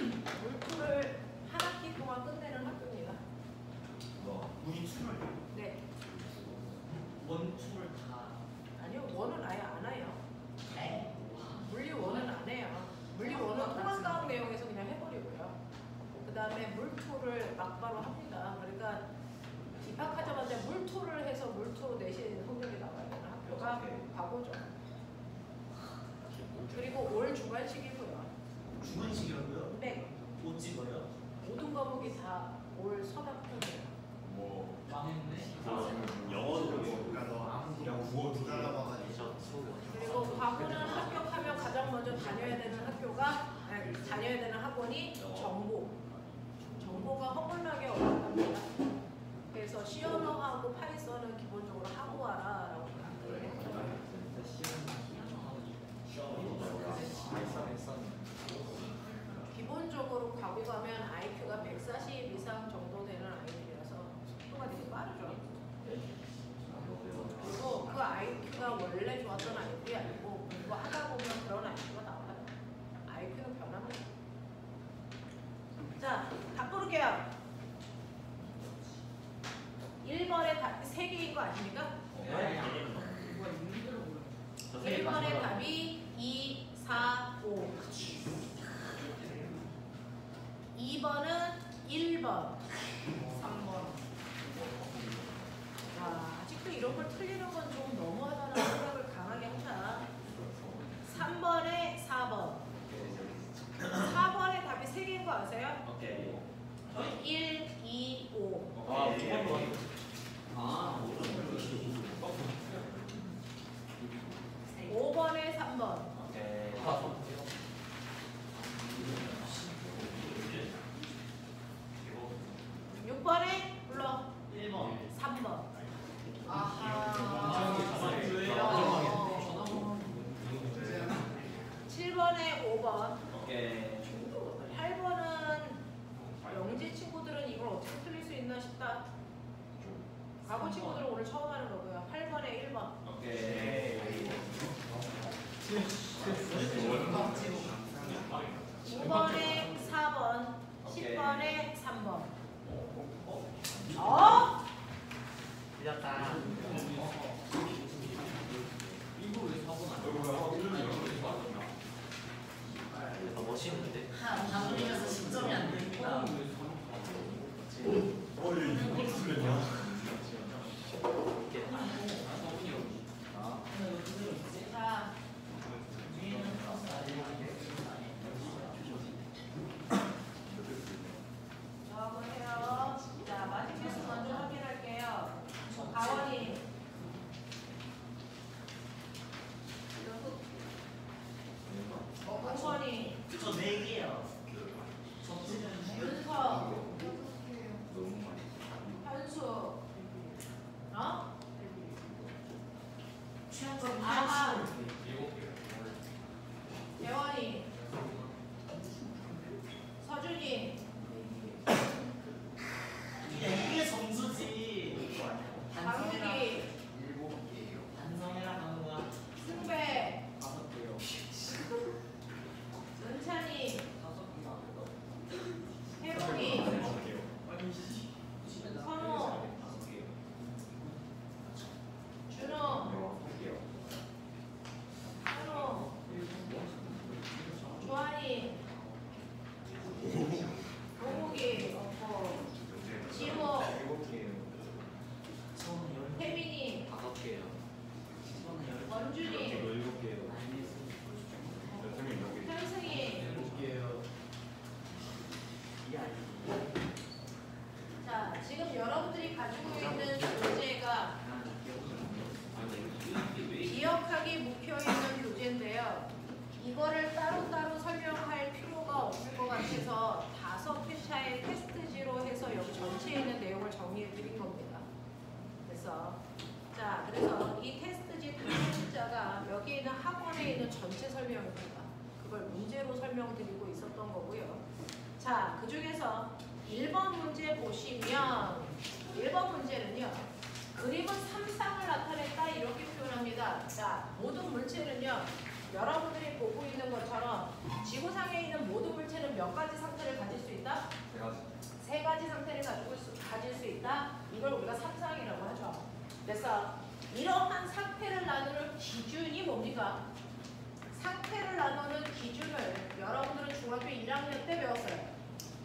물투를 한 학기 동안 끝내는 학교입니다. 물투를? 네. 원투를 다? 아니요, 원은 아예 안 해요. 네? 물리 원은 안 해요. 물리 원은 통합과학 내용에서 그냥 해버리고요. 그 다음에 물투를 막바로 합니다. 그러니까 입학하자마자 물투를 해서 물투 내신 성적이 나와야 되는 학교가 과거죠. 그리고 올 주관식이고요. 주관식이라고요? 네. 못 찍어요? 모든 과목이 다 올 서답형이에요. 뭐 망했네. 영어도 그냥 국어 두 달 남아가지고 그리고 과거는 합격하면 가장 먼저 다녀야 되는 학교가 다녀야 되는 학원이 정보가 허물나게 어렵답니다. 그래서 C언어하고 파이썬은 기본적으로 하고 와라라고 얘기해요. 기본적으로 과거 가면 IQ가 140 이상 정도 되는 아이들이라서 속도가 되게 빠르죠. 그리고 그 IQ가 원래 좋았던 아이들이 아니고 공부하다 보면 그런 IQ가 나와요. IQ는 변합니다. 자, 답 부를게요. 1번의 답이 3개인 거 아십니까? 1번의 답이 2, 4, 5. 2번은 1번, 3번. 아직도 이런 걸 틀리는 건 좀 너무하다는 생각을 강하게 한다. 3번에 4번. 4번의 답이 3개인 거 아세요? 오케이. 1, 2, 5. 아, 5번. 아, 5번에 3번. 오케이. 6번에 불러. 1번. 3번. 아하. 7번에 5번. 오케이. 8번은 영재 친구들은 이걸 어떻게 틀릴 수 있나 싶다. 과거 친구들은 오늘 처음 하는 거고요. 8번에 1번. 오케이. 9번에 4번. 오케이. 10번에 3번. 어? 틀렸다. 이거 왜 4번 아, 멋있는데? 다 돌리면서 10점이 안 되니까. 이거 틀렸냐? 자, 적어보세요. 자, 마지막 개수 먼저 확인할게요. 가원이. 5번이. 저 4개요. 윤서. 현수. 어? 아하. 재원이. 서준이. 이게 점수지. 강욱이. 반성해라, 강우가. 승배. 5개요. 은찬이. 혜봉이. 선호. 준호. 현호. 조한이. 동욱이. 지호. 혜민이. 5개요. 원준이. 현승이. 7개요. 이게 아니지. 자, 지금 여러분들이 가지고 있는 교재가 기억하기 묵혀있는 교재인데요. 이거를 따로따로 설명할 필요가 없을 것 같아서 5회차의 테스트지로 해서 여기 전체에 있는 내용을 정리해 드린 겁니다. 그래서 이 테스트지 숫자가 여기에 있는 학원에 있는 전체 설명입니다. 그걸 문제로 설명드리고 있었던 거고요. 자, 그 중에서 1번 문제 보시면 1번 문제는요. 그림은 3쌍을 나타냈다 이렇게 표현합니다. 자, 모든 물체는요. 여러분들이 보고 있는 것처럼 지구상에 있는 모든 물체는 몇 가지 상 여러분들은 중학교 1학년 때 배웠어요.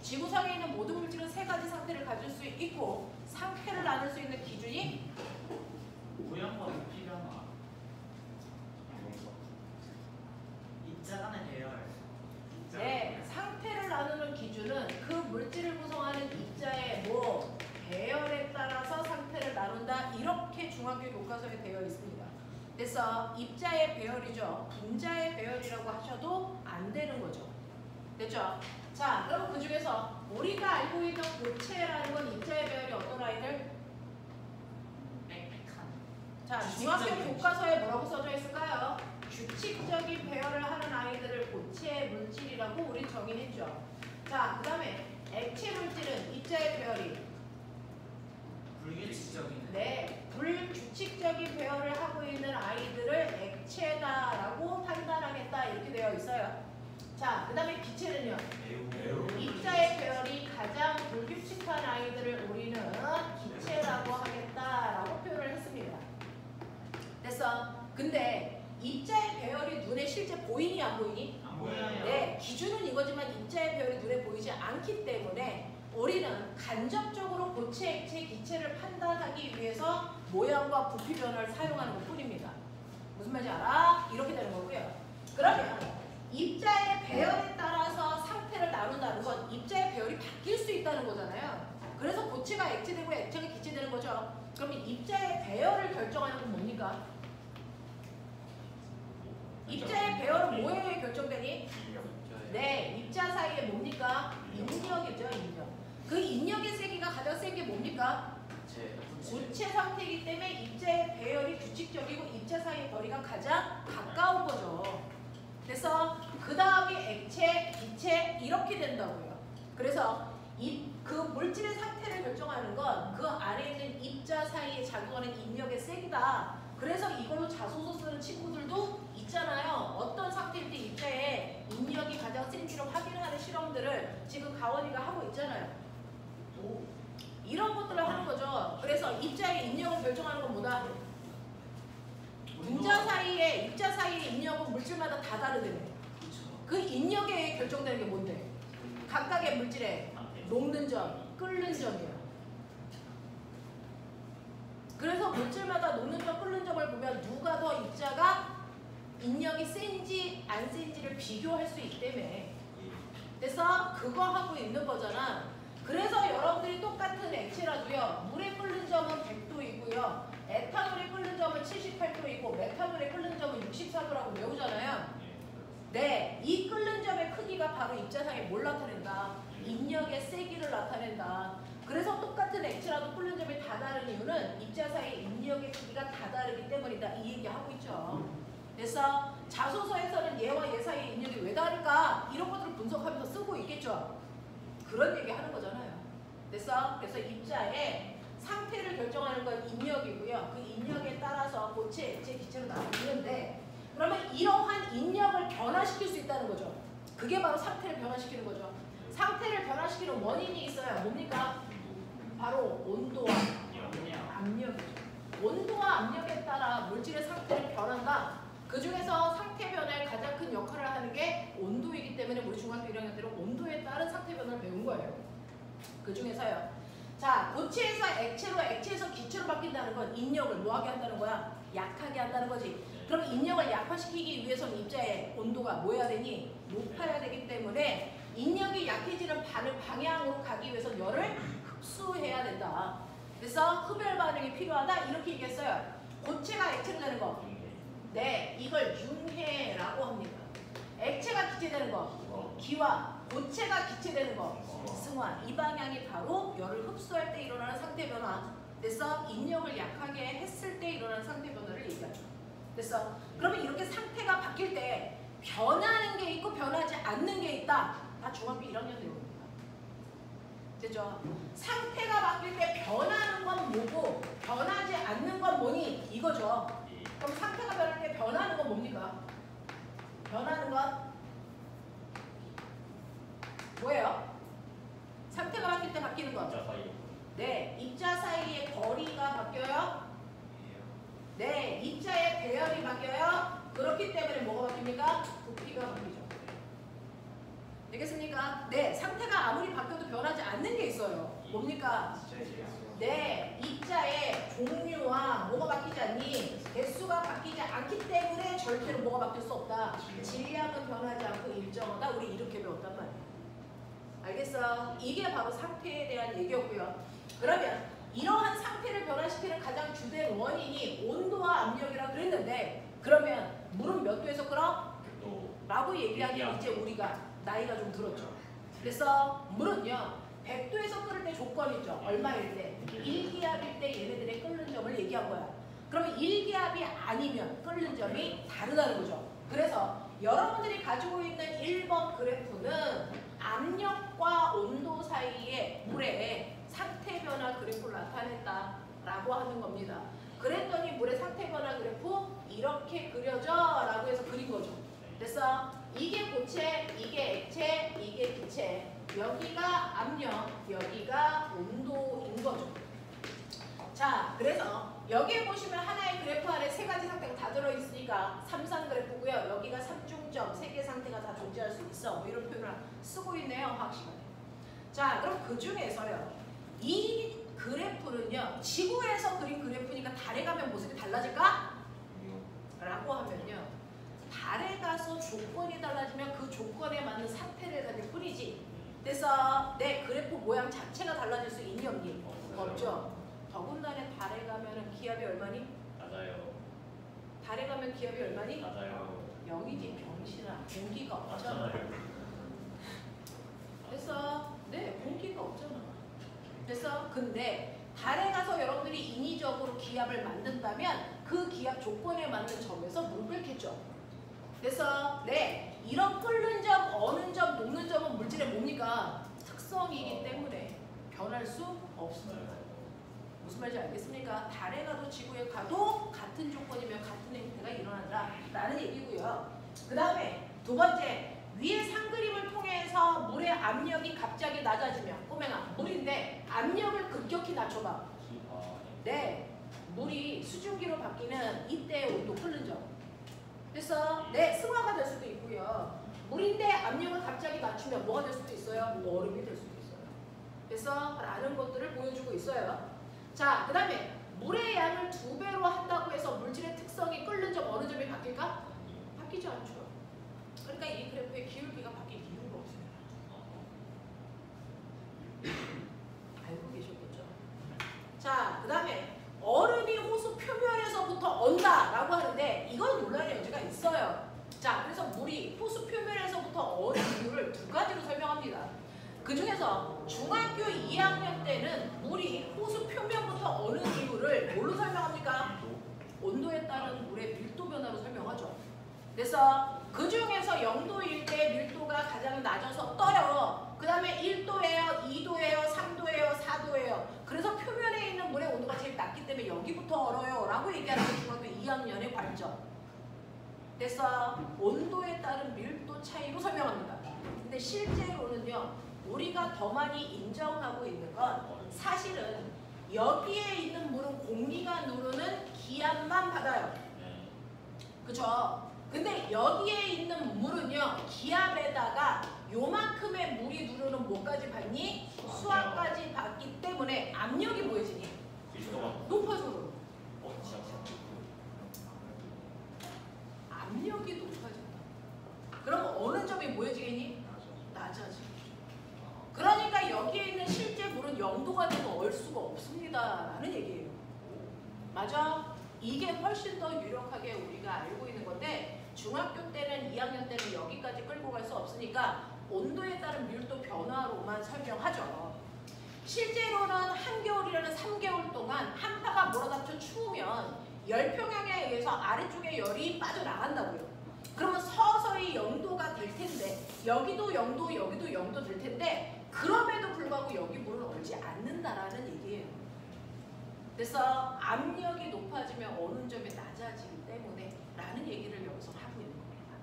지구상에 있는 모든 물질은 세 가지 상태를 가질 수 있고 상태를 나눌 수 있는 기준이 모양과 부피 변화. 입자 간의 대열. 네, 상태를 나누는 기준은 그 물질을 구성하는 입자의 뭐 배열에 따라서 상태를 나눈다. 이렇게 중학교 교과서에 되어 있습니다. 그래서 입자의 배열이죠. 분자의 배열이라고 하셔도 안 되는 거죠. 됐죠? 자, 그럼 그 중에서 우리가 알고 있는 고체라는 건 입자의 배열이 어떤 아이들? 빽빽한. 자, 중학교 교과서에 뭐라고 써져 있을까요? 규칙적인 배열을 하는 아이들을 고체 물질이라고 우리 정의했죠. 자, 그 다음에 액체 물질은 입자의 배열이 불규칙적인. 네, 불규칙적인 배열을 하고 있는 아이들을 액체다라고 판단하겠다 이렇게 되어 있어요. 자, 그 다음에 기체는요. 매우 입자의 배열이 가장 불규칙한 아이들을 우리는 기체라고 하겠다라고 표현을 했습니다. 됐어. 근데 입자의 배열이 눈에 실제 보이니 안 보이니? 안 보여요. 네, 기준은 이거지만 입자의 배열이 눈에 보이지 않기 때문에 우리는 간접적으로 고체, 액체, 기체를 판단하기 위해서 모양과 부피 변화를 사용하는 것 뿐입니다. 무슨 말인지 알아? 이렇게 되는 거고요. 그러면 입자의 배열에 따라서 상태를 나눈다는 건 입자의 배열이 바뀔 수 있다는 거잖아요. 그래서 고체가 액체되고 액체가 기체되는 거죠. 그러면 입자의 배열을 결정하는 건 뭡니까? 입자의 배열은 뭐에 의해 결정되니? 네, 입자 사이에 뭡니까? 인력이죠, 인력. 그 인력의 세기가 가장 센 게 뭡니까? 고체 상태이기 때문에 입자의 배열이 규칙적이고 입자 사이의 거리가 가장 가까운 거죠. 그래서 그 다음이 액체, 기체 이렇게 된다고요. 그래서 그 물질의 상태를 결정하는 건 그 안에 있는 입자 사이에 작용하는 인력의 세기다. 그래서 이걸로 자소서 쓰는 친구들도 있잖아요. 어떤 상태일 때 입자의 인력이 가장 센지를 확인하는 실험들을 지금 가원이가 하고 있잖아요. 이런 것들을 하는 거죠. 그래서 입자의 인력을 결정하는 건 뭐다? 분자 사이에 입자 사이의 인력은 물질마다 다 다르대요. 그 인력에 의해 결정되는 게 뭔데? 각각의 물질의 녹는 점, 끓는 점이에요. 그래서 물질마다 녹는 점, 끓는 점을 보면 누가 더 입자가 인력이 센지 안 센지를 비교할 수 있기 때문에 그래서 그거 하고 있는 거잖아. 그래서 여러분들이 똑같은 액체라도요. 물에 끓는 점은 100도이고요. 에탄올에 끓는 점은 78도이고 메탄올에 끓는 점은 64도라고 외우잖아요. 네, 이 끓는 점의 크기가 바로 입자 사이에 뭘 나타낸다? 인력의 세기를 나타낸다. 그래서 똑같은 액체라도 끓는 점이 다 다른 이유는 입자 사이의 인력의 크기가 다 다르기 때문이다. 이 얘기 하고 있죠. 그래서 자소서에서는 얘와 얘 사이의 인력이 왜 다를까? 이런 것들을 분석하면서 쓰고 있겠죠. 그런 얘기 하는 거잖아요. 그래서 입자의 상태를 결정하는 건 인력이고요. 그 인력에 따라서 고체, 액체, 기체로 나누는데 그러면 이러한 인력을 변화시킬 수 있다는 거죠. 그게 바로 상태를 변화시키는 거죠. 상태를 변화시키는 원인이 있어요. 뭡니까? 바로 온도와 압력이죠. 온도와 압력에 따라 물질의 상태를 변한다. 그 중에서 상태 변화에 가장 큰 역할을 하는 게 온도이기 때문에 우리 중학교 1학년 때는 온도에 따른 상태 변화를 배운 거예요. 그 중에서요. 자, 고체에서 액체로, 액체에서 기체로 바뀐다는 건 인력을 뭐하게 한다는 거야? 약하게 한다는 거지. 그럼 인력을 약화시키기 위해서는 입자의 온도가 뭐 해야 되니? 높아야 되기 때문에 인력이 약해지는 방향으로 가기 위해서 열을 흡수해야 된다. 그래서 흡열 반응이 필요하다. 이렇게 얘기했어요. 고체가 액체로 되는 거. 네, 이걸 융해라고 합니다. 액체가 기체되는 거. 기화. 고체가 기체되는 거. 승화. 이 방향이 바로 열을 흡수할 때 일어나는 상태 변화. 그래서 인력을 약하게 했을 때 일어나는 상태 변화를 얘기하죠. 됐어? 그러면 이렇게 상태가 바뀔 때 변하는 게 있고 변하지 않는 게 있다. 다 중학교 1학년 내용입니다. 됐죠? 상태가 바뀔 때 변하는 건 뭐고 변하지 않는 건 뭐니? 이거죠. 그럼 상태가 변할 때 변하는 건 뭡니까? 변하는 건 뭐예요? 상태가 바뀔 때 바뀌는 건? 네, 입자 사이의 거리가 바뀌어요. 네, 입자의 배열이 바뀌어요. 그렇기 때문에 뭐가 바뀝니까? 부피가 바뀌죠. 되겠습니까? 네, 상태가 아무리 바뀌어도 변하지 않는 게 있어요. 뭡니까? 네, 입자의 종류와 뭐가 바뀌지 않니? 개수가 바뀌지 않기 때문에 절대로 뭐가 바뀔 수 없다. 질량은 변하지 않고 일정하다. 우리 이렇게 배웠단 말이야. 알겠어? 이게 바로 상태에 대한 얘기였고요. 그러면 이러한 상태를 변화시키는 가장 주된 원인이 온도와 압력이라고 그랬는데, 그러면 물은 몇 도에서 끓어? 라고 얘기하면 이제 우리가 나이가 좀 들었죠. 그래서 물은요 100도에서 끓을 때 조건이죠. 얼마일 때? 1기압일 때 얘네들의 끓는 점을 얘기한 거야. 그러면 1기압이 아니면 끓는 점이 다르다는 거죠. 그래서 여러분들이 가지고 있는 1번 그래프는 압력과 온도 사이에 물의 상태 변화 그래프를 나타냈다라고 하는 겁니다. 그랬더니 물의 상태 변화 그래프 이렇게 그려져 라고 해서 그린 거죠. 그래서 이게 고체, 이게 액체, 이게 기체, 여기가 압력, 여기가 온도인 거죠. 자, 그래서 여기에 보시면 하나의 그래프 안에 세 가지 상태가 다 들어있으니까 삼상 그래프고요. 여기가 삼중점, 세 개 상태가 다 존재할 수 있어. 뭐 이런 표현을 쓰고 있네요, 화학 시간에. 자, 그럼 그 중에서요. 이 그래프는요. 지구에서 그린 그래프니까 달에 가면 모습이 달라질까? 라고 하면요. 달에 가서 조건이 달라지면 그 조건에 맞는 상태를 가질 뿐이지. 그래서 내 그래프 모양 자체가 달라질 수 있니 없니? 없죠. 더군다나 달에 가면은 기압이 얼마니? 맞아요. 달에 가면 기압이 얼마니? 맞아요. 0이지 병신아. 공기가 없잖아. 그래서 네 공기가 없잖아. 그래서 근데 달에 가서 여러분들이 인위적으로 기압을 만든다면 그 기압 조건에 맞는 점에서 물을 끓겠죠. 그래서 네 이런 끓는 점, 어는 점, 녹는 점은 물질의 뭡니까? 특성이기 때문에 변할 수 없습니다. 무슨 말인지 알겠습니까? 달에 가도 지구에 가도 같은 조건이면 같은 행태가 일어난다 라는 얘기고요. 그 다음에 두 번째, 위의 상그림을 통해서 물의 압력이 갑자기 낮아지면, 꼬맹아 물인데 압력을 급격히 낮춰봐. 네, 물이 수증기로 바뀌는 이때의 온도 끓는 점. 그래서 네, 승화가 될 수도 있고요. 물인데 압력을 갑자기 낮추면 뭐가 될 수도 있어요? 얼음이 될 수도 있어요. 그래서 라는 것들을 보여주고 있어요. 자, 그 다음에 물의 양을 2배로 한다고 해서 물질의 특성이 끓는 점, 어느 점이 바뀔까? 바뀌지 않죠. 그러니까 이 그래프의 기울기가 바뀔 이유가 없습니다. 알고 계셨겠죠? 자, 그 다음에 얼음이 호수 표면에서부터 온다라고 하는데 이건 논란의 여지가 있어요. 자, 그래서 물이 호수 표면에서부터 어는 이유를 두 가지로 설명합니다. 그 중에서 중학교 2학년 때는 물이 호수 표면부터 어는 이유를 뭘로 설명합니까? 온도에 따른 물의 밀도 변화로 설명하죠. 그래서 그 중에서 0도일 때 밀도가 가장 낮아서 떠요. 그 다음에 1도예요, 2도예요, 3도예요, 4도예요. 그래서 표면에 있는 물의 온도가 제일 낮기 때문에 여기부터 얼어요 라고 얘기하는 게 중학교 2학년의 관점. 그래서 온도에 따른 밀도 차이로 설명합니다. 근데 실제로는요. 우리가 더 많이 인정하고 있는 건 사실은 여기에 있는 물은 공기가 누르는 기압만 받아요. 그죠? 근데 여기에 있는 물은요. 기압에다가 요만큼의 물이 누르는 뭐까지 받니? 수압까지 받기 때문에 압력이 뭐해지니? 높아져. 압력이 높아진다. 그럼 어느 점이 뭐해지겠니? 낮아지겠죠. 그러니까 여기에 있는 실제 물은 0도가 되면 얼 수가 없습니다 라는 얘기예요. 맞아? 이게 훨씬 더 유력하게 우리가 알고 있는 건데 중학교 때는 2학년 때는 여기까지 끌고 갈 수 없으니까 온도에 따른 밀도 변화로만 설명하죠. 실제로는 한겨울이라는 3개월 동안 한파가 몰아닥쳐 추우면 열평형에 의해서 아래쪽에 열이 빠져나간다고요. 그러면 서서히 0도가 될 텐데 여기도 0도, 여기도 0도 될 텐데 그럼에도 불구하고 여기 물은 얼지 않는다라는 얘기예요. 그래서 압력이 높아지면 어느 점이 낮아지기 때문에 라는 얘기를 여기서 하고 있는 겁니다.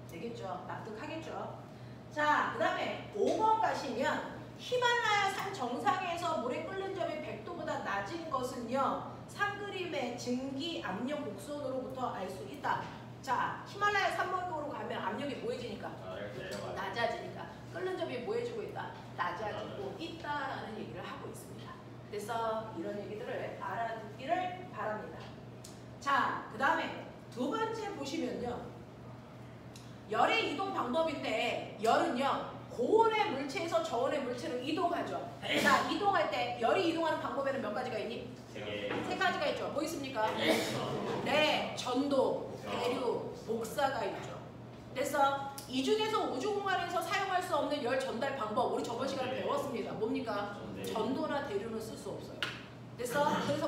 되겠죠? 납득하겠죠? 자, 그 다음에 5번 가시면 히말라야 산 정상에서 물의 끓는 점이 100도보다 낮은 것은요. 상그림의 증기 압력 곡선으로부터 알 수 있다. 자, 히말라야 산맥으로 가면 압력이 뭐해지니까? 낮아지니까. 끓는 뭐다? 낮아지고 있다라는 얘기를 하고 있습니다. 그래서 이런 얘기들을 알아듣기를 바랍니다. 자, 그 다음에 두 번째 보시면요. 열의 이동 방법인데 열은요. 고온의 물체에서 저온의 물체로 이동하죠. 자, 이동할 때 열이 이동하는 방법에는 몇 가지가 있니? 세 가지가 있죠. 뭐 있습니까? 네, 전도, 대류, 복사가 있죠. 그래서 이 중에서 우주공간에서 사용할 수 없는 열 전달 방법 우리 저번 시간에 배웠습니다. 뭡니까? 전도나 대류는 쓸 수 없어요. 그래서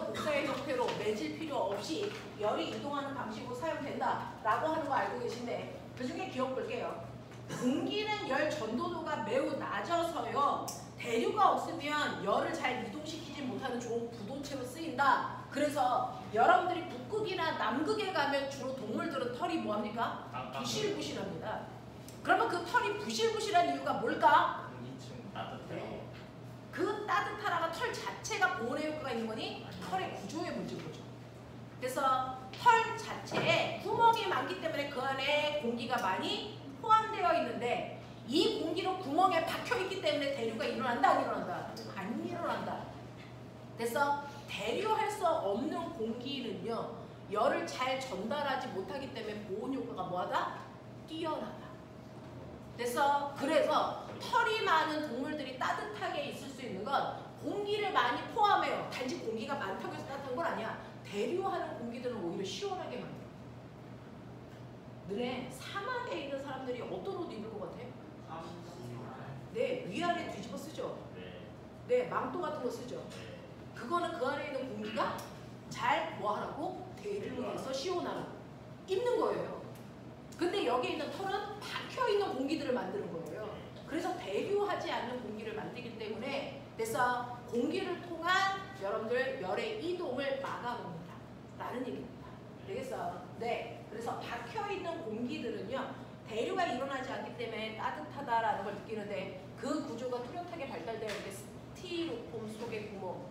복사의 형태로 매질 필요 없이 열이 이동하는 방식으로 사용된다라고 하는 거 알고 계신데 그 중에 기억 볼게요. 공기는 열 전도도가 매우 낮아서요. 대류가 없으면 열을 잘 이동시키지 못하는 좋은 부도체로 쓰인다. 그래서 여러분들이 북극이나 남극에 가면 주로 동물들은 털이 뭐합니까? 부실부실합니다. 그러면 그 털이 부실부실한 이유가 뭘까? 네. 그 따뜻하라가 털 자체가 보온의 효과가 있는 거니 털의 구조의 문제인 거죠. 그래서 털 자체에 구멍이 많기 때문에 그 안에 공기가 많이 포함되어 있는데 이 공기로 구멍에 박혀있기 때문에 대류가 일어난다 안 일어난다? 안 일어난다. 그래서 대류할 수 없는 공기는요. 열을 잘 전달하지 못하기 때문에 보온 효과가 뭐하다? 뛰어나다. 그래서 털이 많은 동물들이 따뜻하게 있을 수 있는 건 공기를 많이 포함해요. 단지 공기가 많다고 해서 따뜻한 건 아니야. 대류하는 공기들은 오히려 시원하게 만들어. 너네 사막에 있는 사람들이 어떤 옷 입을 것 같아? 네, 위아래 뒤집어 쓰죠. 네, 망토 같은 거 쓰죠. 그거는 그 안에 있는 공기가 잘 뭐하라고? 대류해서 시원하라고 입는 거예요. 근데 여기 있는 털은 박혀있는 공기들을 만드는 거예요. 그래서 대류하지 않는 공기를 만들기 때문에 그래서 공기를 통한 여러분들 열의 이동을 막아놓는다 라는 얘기입니다. 되겠어? 네. 그래서 박혀있는 공기들은요. 대류가 일어나지 않기 때문에 따뜻하다라는 걸 느끼는데 그 구조가 뚜렷하게 발달되어 있는 게 스티로폼 속의 구멍.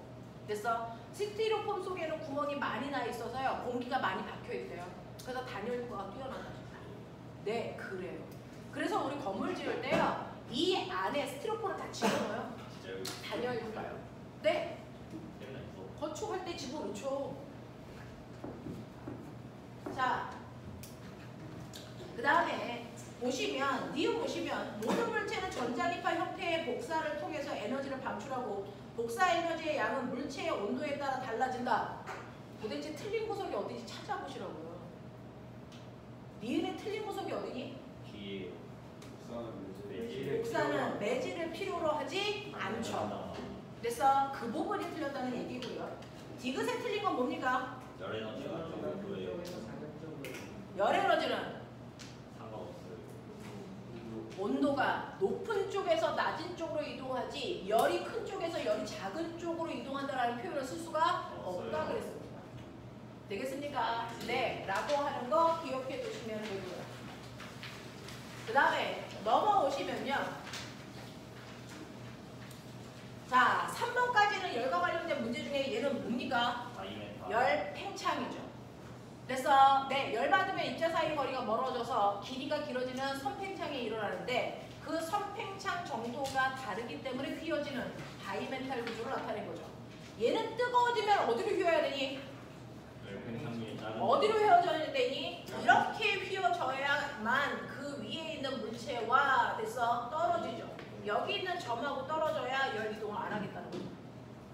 그래서 스티로폼 속에는 구멍이 많이 나 있어서요. 공기가 많이 박혀있대요. 그래서 단열 효과가 뛰어나다. 네, 그래요. 그래서 우리 건물 지을 때요. 이 안에 스티로폼을 다 집어넣어요. 단열 효과요. 네. 건축할 때 집어넣죠. 자, 그 다음에 니은 보시면 모든 물체는 전자기파 형태의 복사를 통해서 에너지를 방출하고 복사 에너지의 양은 물체의 온도에 따라 달라진다. 도대체 틀린 구석이 어디지 찾아보시라고요. 니은의 틀린 구석이 어디니? 뒤에 복사는 매질을 필요로 하지 않죠. 그래서 그 부분이 틀렸다는 얘기고요. 디귿에 틀린 건 뭡니까? 열 에너지가 정도예요. 열 에너지는 상관없어요. 온도가 높은 쪽에서 낮은 쪽으로 이동하지 열이 큰 쪽에서 열이 작은 쪽으로 이동한다라는 표현을 쓸 수가 없다 그랬습니다. 되겠습니까? 네, 라고 하는 거 기억해 두시면 되고요. 그 다음에 넘어오시면요. 자, 3번까지는 열과 관련된 문제 중에 얘는 뭡니까? 열 팽창이죠. 그래서 네, 열 받으면 입자 사이 거리가 멀어져서 길이가 길어지는 선팽창이 일어나는데 그 선팽창 정도가 다르기 때문에 휘어지는 바이멘탈 구조를 나타낸 거죠. 얘는 뜨거워지면 어디로 휘어야 되니? 어디로 휘어져야 되니? 이렇게 휘어져야만 그 위에 있는 물체와 돼서 떨어지죠. 여기 있는 점하고 떨어져야 열 이동을 안 하겠다는 거죠.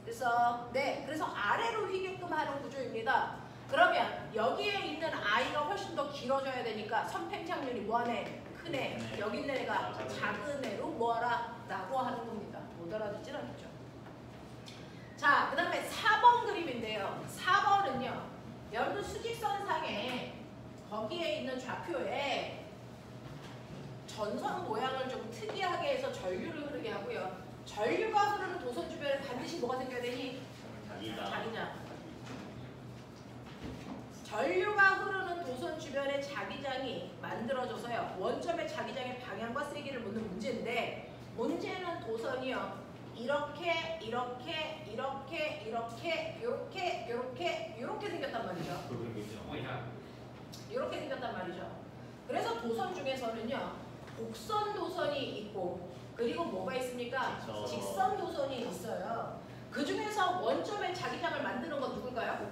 그래서 아래로 휘게끔 하는 구조입니다. 그러면 여기에 있는 아이가 훨씬 더 길어져야 되니까 선팽창률이 뭐하네? 크네. 여기 있는 애가 작은 애로 뭐하라? 라고 하는 겁니다. 못 알아듣진 않겠죠. 자, 그 다음에 4번 그림인데요. 4번은요. 여러분 수직선상에 거기에 있는 좌표에 전선 모양을 좀 특이하게 해서 전류를 흐르게 하고요. 전류가 흐르는 도선 주변에 반드시 뭐가 생겨야 되니? 자기장. 전류가 흐르는 도선 주변에 자기장이 만들어져서요. 원점의 자기장의 방향과 세기를 묻는 문제인데 문제는 도선이요. 이렇게 생겼단 말이죠. 이렇게 생겼단 말이죠. 그래서 도선 중에서는요. 곡선 도선이 있고 그리고 뭐가 있습니까? 직선. 직선 도선이 있어요. 그 중에서 원점의 자기장을 만드는 건 누굴까요?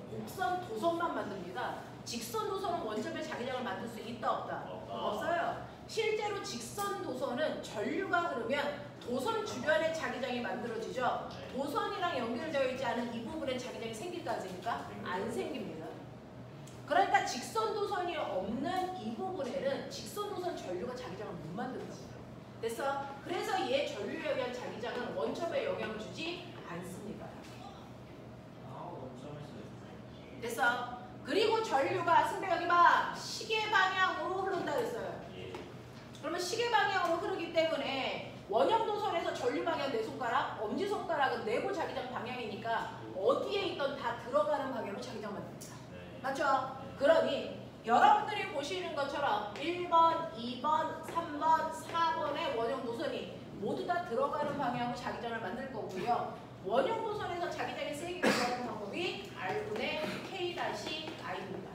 곡선 도선만 만듭니다. 직선 도선은 원점의 자기장을 만들 수 있다 없다? 없어요. 실제로 직선 도선은 전류가 흐르면 도선 주변에 자기장이 만들어지죠. 도선이랑 연결되어 있지 않은 이 부분에 자기장이 생길까 안 생길까? 안 생깁니다. 그러니까 직선 도선이 없는 이 부분에는 직선 도선 전류가 자기장을 못 만든다고요. 그래서 얘 전류에 의한 자기장은 원점에 영향을 주지 않습니다. 됐어. 그리고 전류가 승배 여기 봐 시계 방향으로 흐른다 했어요. 그러면 시계 방향으로 흐르기 때문에 원형 도선에서 전류 방향 내 손가락, 엄지 손가락은 내고 자기장 방향이니까 어디에 있던 다 들어가는 방향으로 자기장 만듭니다. 맞죠? 그러니 여러분들이 보시는 것처럼 1번, 2번, 3번, 4번의 원형 도선이 모두 다 들어가는 방향으로 자기장을 만들 거고요. 원형 도선에서 자기장의 세기를 구하는 방법이 R분의 K-I입니다.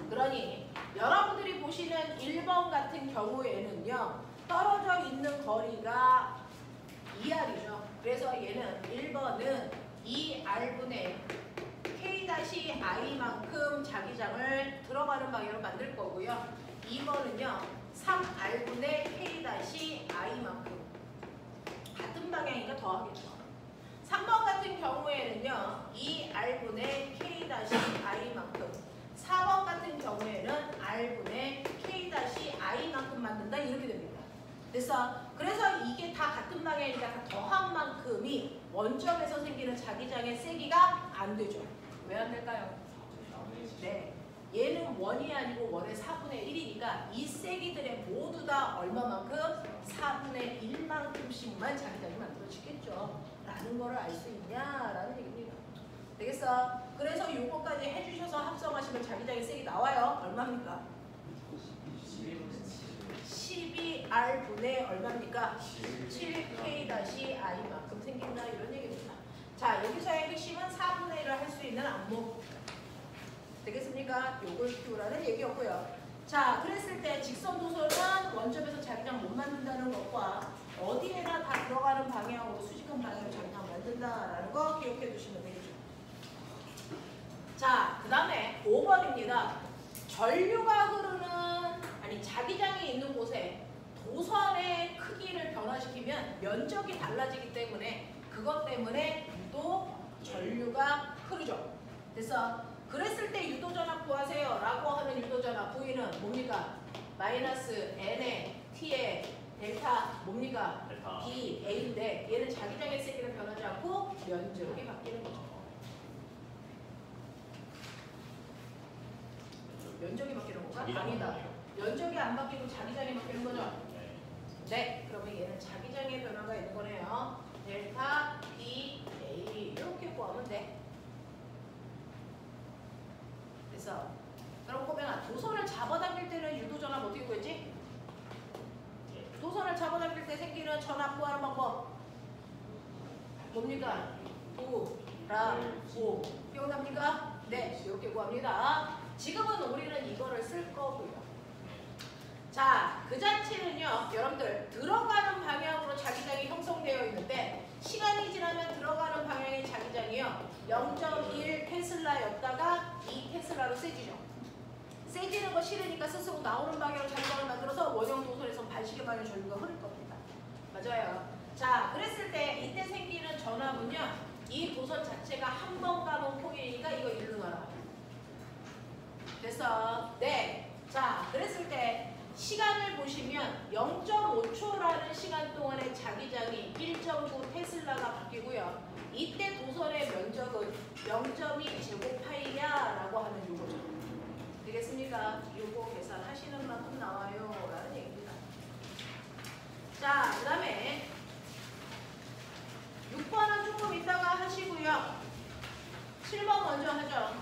그러니 여러분들이 보시는 1번 같은 경우에는요. 떨어져 있는 거리가 2R이죠. 그래서 얘는 1번은 2R분의 K-I만큼 자기장을 들어가는 방향으로 만들 거고요. 2번은요. 3R분의 K-I만큼 같은 방향이니까 더하겠죠. 3번 같은 경우에는요. 2R분의 K-I만큼 4번 같은 경우에는 R분의 K-I만큼 만든다 이렇게 됩니다. 그래서 이게 다 같은 방향이니까 다 더한 만큼이 원점에서 생기는 자기장의 세기가 안 되죠. 왜 안 될까요? 네, 얘는 원이 아니고 원의 4분의 1이니까 이 세기들의 모두 다 얼마만큼? 4분의 1만큼씩만 자기장이 만들어지겠죠. 라는 거를 알 수 있냐라는 얘기입니다. 되겠어? 그래서 요거까지 해주셔서 합성하시면 자기장의 세기 나와요. 얼마입니까? 12R분의 얼마입니까? 7K-I만큼 생긴다 이런 얘기입니다. 자, 여기서의 핵심은 4분의 1을 할 수 있는 안목 되겠습니까? 요걸 키우라는 얘기였고요. 자, 그랬을 때 직선 도선은 원점에서 자기장 못 만든다는 것과 어디에나 다 들어가는 방향으로 수직한 방향으로 자기장 만든다라는 거 기억해 두시면 되겠죠. 자, 그 다음에 5번입니다. 전류가 흐르는 자기장이 있는 곳에 도선의 크기를 변화시키면 면적이 달라지기 때문에 그것 때문에 유도 전류가 흐르죠. 그랬을 때 유도전압 구하세요 라고 하는 유도전압 V는 뭡니까? 마이너스 N에 T에 델타 뭡니까? 델타. B, A인데 얘는 자기장의 세기를 변하지 않고 면적이 바뀌는 거죠. 면적이 바뀌는 건가? 아니다. 면적이 안 바뀌고 자기장이 바뀌는 거죠? 네. 그러면 얘는 자기장의 변화가 있는 거네요. 델타 B, A 이렇게 구하면 돼. 그럼 꼬맹아 도선을 잡아당길 때는 유도전압 어떻게 구했지? 도선을 잡아당길 때 생기는 전압 구하는 방법 뭡니까? 구라고 기억납니까? 네, 이렇게 구합니다. 지금은 우리는 이거를 쓸 거고요. 자, 그 자체는요, 여러분들 들어가는 방향으로 자기장이 형성되어 있는데 시간이 지나면 들어가는 방향의 자기장이요 0.1 테슬라였다가 2 테슬라로 세지죠. 세지는 거 싫으니까 스스로 나오는 방향으로 자기장을 만들어서 원형 도선에서 반시계 방향 전류가 흐를 겁니다. 맞아요. 자, 그랬을 때 이때 생기는 전압은요, 이 도선 자체가 한 번 감은 폭이니까 이거 일로 놔라. 됐어? 네. 자, 그랬을 때 시간을 보시면 0.5초라는 시간 동안의 자기장이 1.9 테슬라가 바뀌고요. 이때 도선의 면적은 0.2 제곱파이야라고 하는 요거죠. 되겠습니까? 요거 계산하시는 만큼 나와요 라는 얘기입니다. 자, 그 다음에 6번은 조금 이따가 하시고요. 7번 먼저 하죠.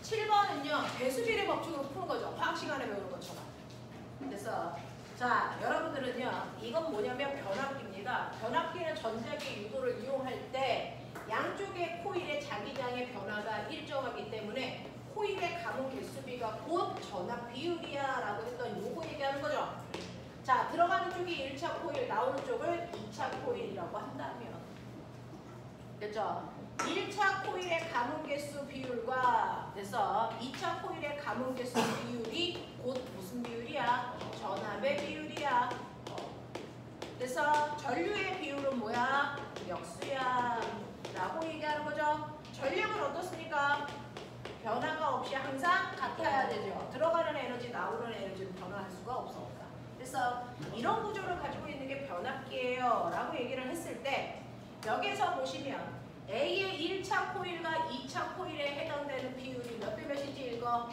7번은요 배수비례 법칙으로 푸는 거죠. 화학 시간에 배우는 것처럼. 그래서 자, 여러분들은요 이건 뭐냐면 변압기입니다. 변압기는 전자기 유도를 이용할 때 양쪽의 코일의 자기장의 변화가 일정하기 때문에 코일의 감은 개수비가 곧 전압 비율이야 라고 했던 요거 얘기하는 거죠. 자, 들어가는 쪽이 1차 코일, 나오는 쪽을 2차 코일이라고 한다면 됐죠? 1차 코일의 감은 개수 비율과 그래서 2차 코일의 감은 개수 비율이 곧 무슨 비율이야? 전압의 비율이야. 그래서 전류의 비율은 뭐야? 역수야 라고 얘기하는 거죠. 전력은 어떻습니까? 변화가 없이 항상 같아야 되죠. 들어가는 에너지, 나오는 에너지는 변화할 수가 없으니까. 그래서 이런 구조를 가지고 있는 게 변압기예요 라고 얘기를 했을 때 여기서 보시면 A의 1차 코일과 2차 코일에 해당되는 비율이 몇 대 몇인지 읽어?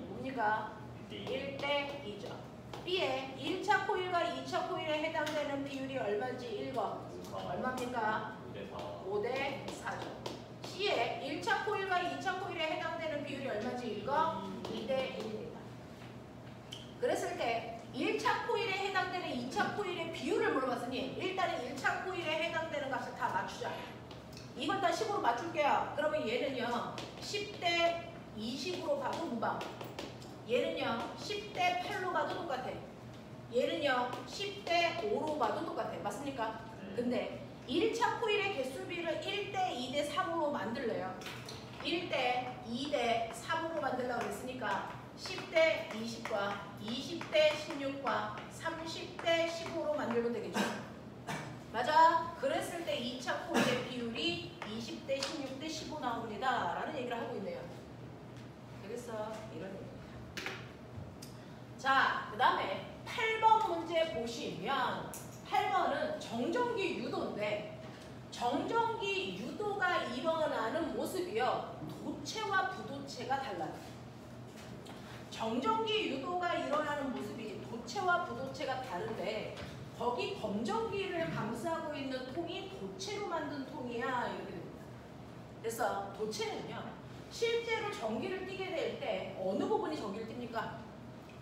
뭡니까? 1대 2죠. B의 1차 코일과 2차 코일에 해당되는 비율이 얼마인지 읽어? 얼마입니까? 5대 4죠. C의 1차 코일과 2차 코일에 해당되는 비율이 얼마인지 읽어? 2대 1입니다. 그랬을 때 1차 코일에 해당되는 2차 코일의 비율을 물어봤으니 일단은 1차 코일에 해당되는 값을 다 맞추자. 이건 다 10으로 맞출게요. 그러면 얘는요 10대 20으로 봐도 무방. 얘는요 10대 8로 봐도 똑같아. 얘는요 10대 5로 봐도 똑같아. 맞습니까? 근데 1차 코일의 개수비를 1대 2대 3으로 만들래요. 1대 2대 3으로 만들려고 했으니까 10대 20과 20대 16과 30대 15로 만들면 되겠죠. 맞아. 그랬을 때 2차 코일의 비율이 20대 16대 15 나옵니다 라는 얘기를 하고 있네요. 되겠어? 이런 얘기입니다. 자, 그 다음에 8번 문제 보시면 8번은 정전기 유도인데 정전기 유도가 일어나는 모습이요 도체와 부도체가 달라요. 정전기 유도가 일어나는 모습이 도체와 부도체가 다른데 거기 검전기를 감싸고 있는 통이 도체로 만든 통이야 이렇게 됩니다. 그래서 도체는요 실제로 전기를 띠게 될 때 어느 부분이 전기를 띱니까?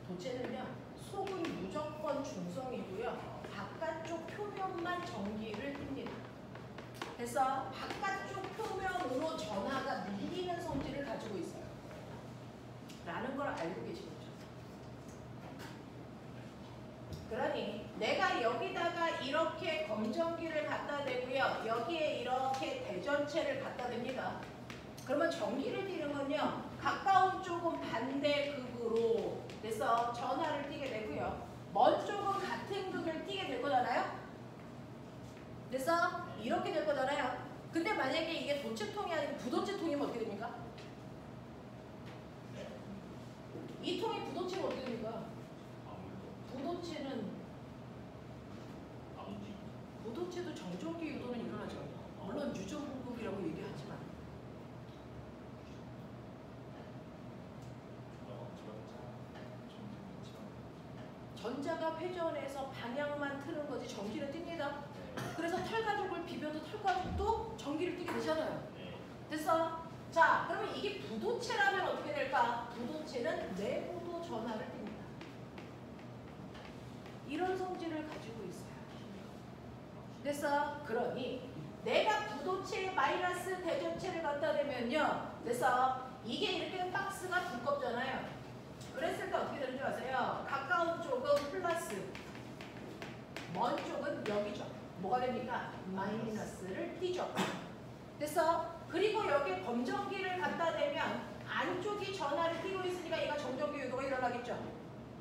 도체는요 속은 무조건 중성이고요 바깥쪽 표면만 전기를 띱니다. 그래서 바깥쪽 표면으로 전하가 밀리는 성질을 가지고 있어요. 라는 걸 알고 계시겠죠. 그러니 내가 여기다가 이렇게 검전기를 갖다 대고요. 여기에 이렇게 대전체를 갖다 댑니다. 그러면 전기를 띠는 건요. 가까운 쪽은 반대극으로 그래서 전하를 띠게 되고요. 먼 쪽은 같은 극을 띠게 될 거잖아요. 그래서 이렇게 될 거잖아요. 근데 만약에 이게 도체통이 아니고 부도체통이면 어떻게 됩니까? 이 통이 부도체가 어떻게 됩니까? 부도체도 정전기 유도는 일어나죠. 물론 유전공급이라고 얘기하지만 전자가 회전해서 방향만 트는 거지 전기를 띱니다. 그래서 털가죽을 비벼도 털가죽도 전기를 띠게 되잖아요. 됐어? 자, 그러면 이게 부도체라면 어떻게 될까? 부도체는 내부도 전하를 띱니다. 이런 성질을 가지고 있어요. 그래서 그러니 내가 부도체에 마이너스 대전체를 갖다 대면요. 그래서 이게 이렇게 박스가 두껍잖아요. 그랬을 때 어떻게 되는 줄 아세요? 가까운 쪽은 플러스, 먼 쪽은 여기죠. 뭐가 됩니까? 마이너스를 띄죠. 그래서 그리고 여기에 검전기를 갖다 대면 안쪽이 전하를 띄고 있으니까 얘가 정전기 유도가 일어나겠죠.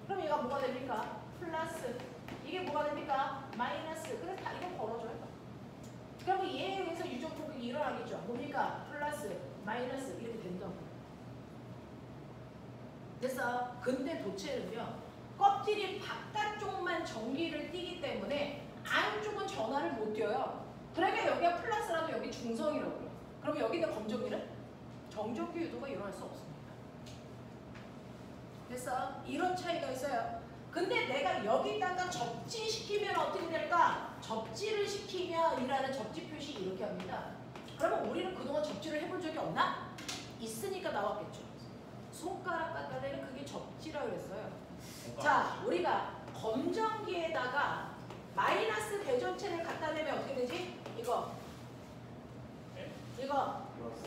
그럼 얘가 뭐가 됩니까? 플러스. 이게 뭐가 됩니까? 마이너스. 그래서 다 이거 벌어져요. 그러면 얘에 의해서 유전 공격이 일어나겠죠. 뭡니까? 플러스, 마이너스 이렇게 된다고. 그래서 근데 도체는요. 껍질이 바깥쪽만 전기를 띠기 때문에 안쪽은 전하를 못 띄어요. 그러니까 여기가 플러스라도 여기 중성이라고요. 그럼 여기다 검전기는 정전기 유도가 일어날 수 없습니다. 그래서 이런 차이가 있어요. 근데 내가 여기다가 접지시키면 어떻게 될까? 접지를 시키면 이라는 접지 표시 이렇게 합니다. 그러면 우리는 그동안 접지를 해본 적이 없나? 있으니까 나왔겠죠. 손가락 갖다 대는 그게 접지라고 그랬어요. 자, 우리가 검전기에다가 마이너스 대전체를 갖다 대면 어떻게 되지? 이거 이거 플러스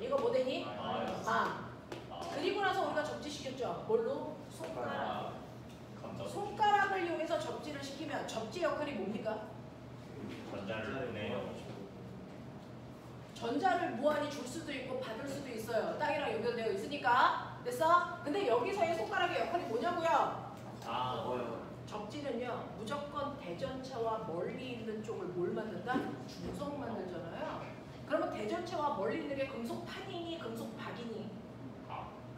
이거 뭐 되니? 아, 그리고 나서 우리가 접지시켰죠. 뭘로? 손가락. 감정 손가락을 이용해서 접지를 시키면 접지 역할이 뭡니까? 전자를 보내요. 전자를 무한히 줄 수도 있고 받을 수도 있어요. 땅이랑 연결되어 있으니까. 됐어? 근데 여기서의 손가락의 역할이 뭐냐고요? 뭐요? 접지는요, 무조건 대전체와 멀리 있는 쪽을 뭘 만든다? 중성 만들잖아요. 그러면 대전체와 멀리 있는 게 금속판이니 금속박이니?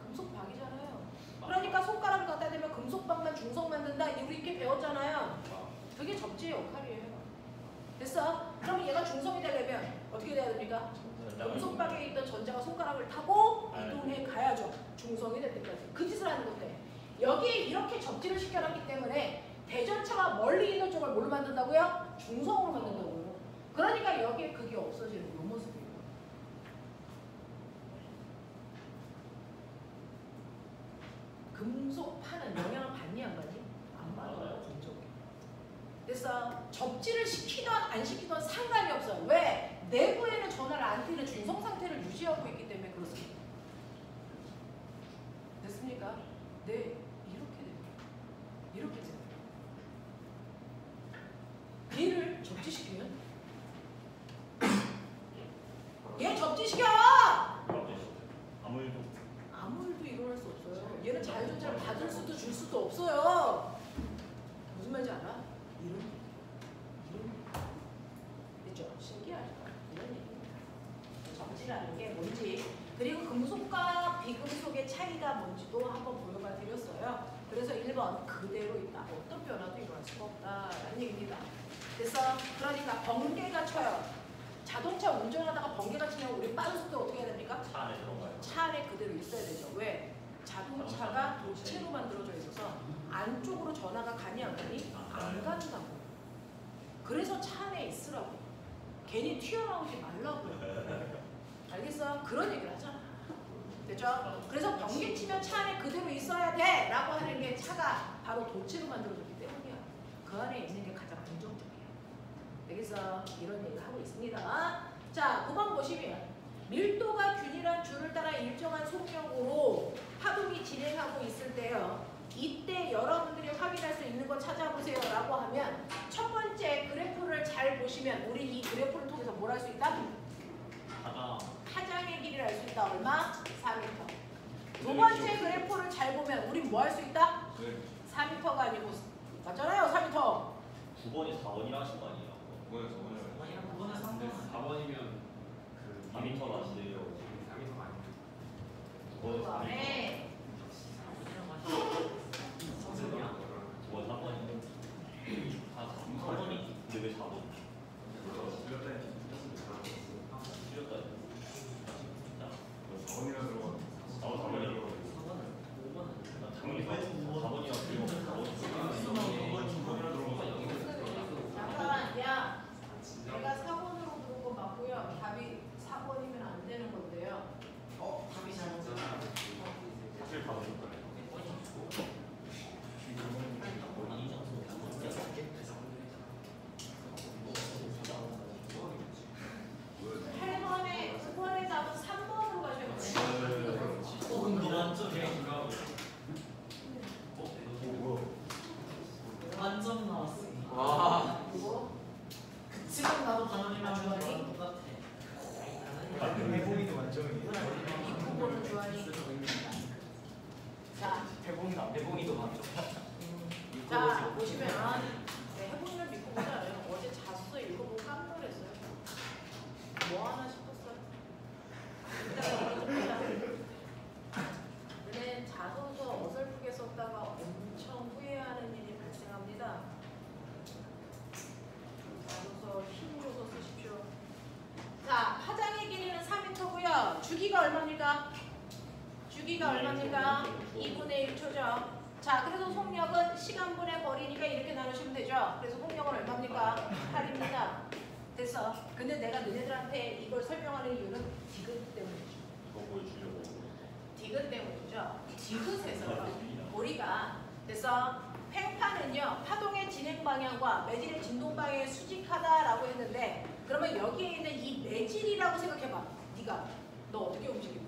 금속박이잖아요. 그러니까 손가락을 갖다 대면 금속박만 중성 만든다. 우리 이렇게 배웠잖아요. 그게 접지의 역할이에요. 됐어? 그럼 얘가 중성이 되려면 어떻게 돼야 됩니까? 금속박에 있던 전자가 손가락을 타고 이동해 가야죠. 중성이 될 때까지. 그 짓을 하는 건데 여기에 이렇게 접지를 시켜놨기 때문에 대전체와 멀리 있는 쪽을 뭘 만든다고요? 중성으로 만든다고요. 그러니까 여기에 그게 없어지는 이 모습이에요. 금속판은 영향을 받니 안 받니? 안 받아요. 금속에. 그래서 접지를 시키던 안 시키던 상관이 없어요. 왜? 내부에는 전화를 안 띄는 중성 상태를 유지하고 있기 때문에 그렇습니다. 됐습니까? 네, 이렇게 됩니다. 이렇게 됩니다. 얘를 접지시키면 얘 접지시켜! 아무 일도 아무 일도 일어날 수 없어요. 얘는 자유전자를 받을 수도 줄 수도 없어요. 무슨 말인지 알아? 이런 됐죠? 신기하죠? 이런 얘기입니다. 접지라는 게 뭔지 그리고 금속과 비금속의 차이가 뭔지도 한번 보여봐 드렸어요. 그래서 1번 그대로 있다. 어떤 변화도 일어날 수가 없다라는 얘기입니다. 그래서 그러니까 번개가 쳐요. 자동차 운전하다가 번개가 치면 우리 빠른 속도 어떻게 해야 됩니까? 차 안에 들어가요. 차 안에 그대로 있어야 되죠. 왜? 자동차가 도체로 만들어져 있어서 안쪽으로 전화가 가니 안 가니? 안 간다고. 그래서 차 안에 있으라고. 괜히 튀어나오지 말라고요. 알겠어? 그런 얘기를 하잖아. 됐죠? 그래서 번개 치면 차 안에 그대로 있어야 돼! 라고 하는 게 차가 바로 도체로 만들어졌기 때문이야. 그 안에 있는 게 가장 안정적이야. 알겠어? 이런 얘기를 하고 있습니다. 자, 9번 보시면 밀도가 균일한 줄을 따라 일정한 속력으로 파동이 진행하고 있을 때요. 이때 여러분들이 확인할 수 있는 거 찾아보세요 라고 하면 첫 번째 그래프를 잘 보시면 우리 이 그래프를 통해서 뭘 할 수 있다? 파장의 길이를 알 수 있다. 얼마? 4m. 두 번째 그래프를 잘 보면 우린 뭐 할 수 있다? 4m가 아니고 맞잖아요. 4m. 9번이 4번이라 하신 거 아니에요? 뭐야 저거는? 그거는 3번. 4번이면 그 4m가 안 돼요. 4m 아니에요? 9번은 4m. 그다음에 9번 3번이요. 4번이 근데 왜 4번? 틀렸다. 자, 4번이라 들어가. 4번이요. 당연히 4번이요. 그리고 잠깐, 야, 내가 4번으로 부른 거 맞고요. 답이 4번이면 안 되는 건데요. 답이 잘못됐다. 사실 4번일 거예요. 8번에 9번의 답은 3번으로 가셔야 돼요. 완전 나왔어. 그리고 지금 나도 단원이랑 주환이? 똑같아. 해봉이도 만점이에요. 9번은 주환이. 자, 해봉이도 만점. 자 보시면 네, 해보니를 믿고 보지 않아요. 어제 잤어 읽어보고 깜짝 놀랐어요. 뭐 하나 싶었어요. 근데 자소서 어설프게 썼다가 엄청 후회하는 일이 발생합니다. 자소서 힘줘서 쓰십시오. 자, 파장의 길이는 4m고요. 주기가 얼마입니까? 주기가 얼마입니까? 2분의 1초죠. 자, 그래서 속력은 시간분의 거리니까 이렇게 나누시면 되죠. 그래서 속력은 얼마입니까? 8입니다. 됐어. 근데 내가 너네들한테 이걸 설명하는 이유는 디귿 때문이죠. 이거 보여주려고. 디귿 때문이죠. 디귿에서 우리가 됐어. 팽판은요 그러면요 파동의 진행 방향과 매질의 진동 방향이 수직하다라고 했는데 그러면 여기에 있는 이 매질이라고 생각해봐. 네가 너 어떻게 움직이니?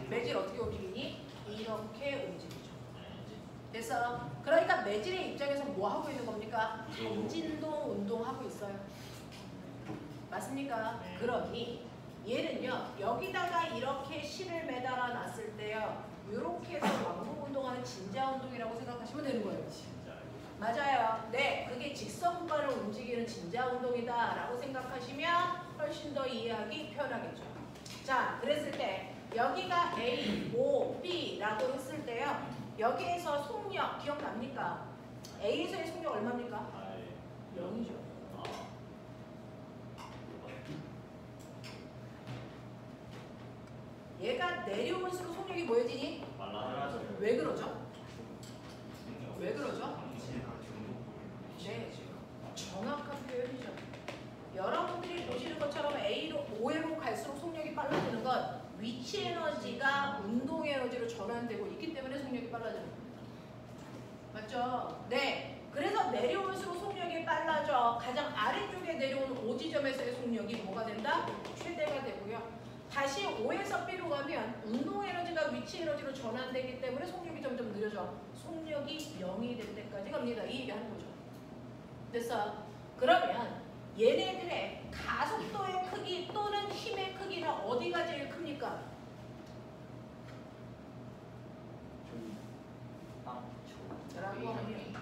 매질 어떻게 움직이니? 이렇게 움직이죠. 됐어? 그러니까 매질의 입장에서 뭐 하고 있는 겁니까? 단진동 운동하고 있어요. 맞습니까? 네. 그러니 얘는요 여기다가 이렇게 실을 매달아 놨을 때요 이렇게 해서 왕복 운동하는 진자 운동이라고 생각하시면 되는 거예요. 진짜. 맞아요. 네, 그게 직선발을 움직이는 진자 운동이다 라고 생각하시면 훨씬 더 이해하기 편하겠죠. 자, 그랬을 때 여기가 A, O, B라고 했을 때요 여기에서 속력 기억납니까? A에서의 속력 얼마입니까? 아, 예. 0이죠. 아. 얘가 내려올수록 속력이 뭐해지니? 말라서. 왜 그러죠? 왜 그러죠? 네, 정확한 표현이죠. 여러분들이 보시는 것처럼 A로 5회로 갈수록 속력이 빨라지는 건 위치 에너지가 운동 에너지로 전환되고 있기 때문에 속력이 빨라지는 겁니다. 맞죠? 네. 그래서 내려올수록 속력이 빨라져. 가장 아래쪽에 내려오는 O 지점에서의 속력이 뭐가 된다? 최대가 되고요. 다시 O에서 B로 가면 운동 에너지가 위치 에너지로 전환되기 때문에 속력이 점점 느려져. 속력이 0이 될 때까지 갑니다. 이 얘기하는 거죠. 됐어? 그러면 얘네들의 가속도의 크기 또는 힘의 크기는 어디가 제일 큽니까? 라고 하면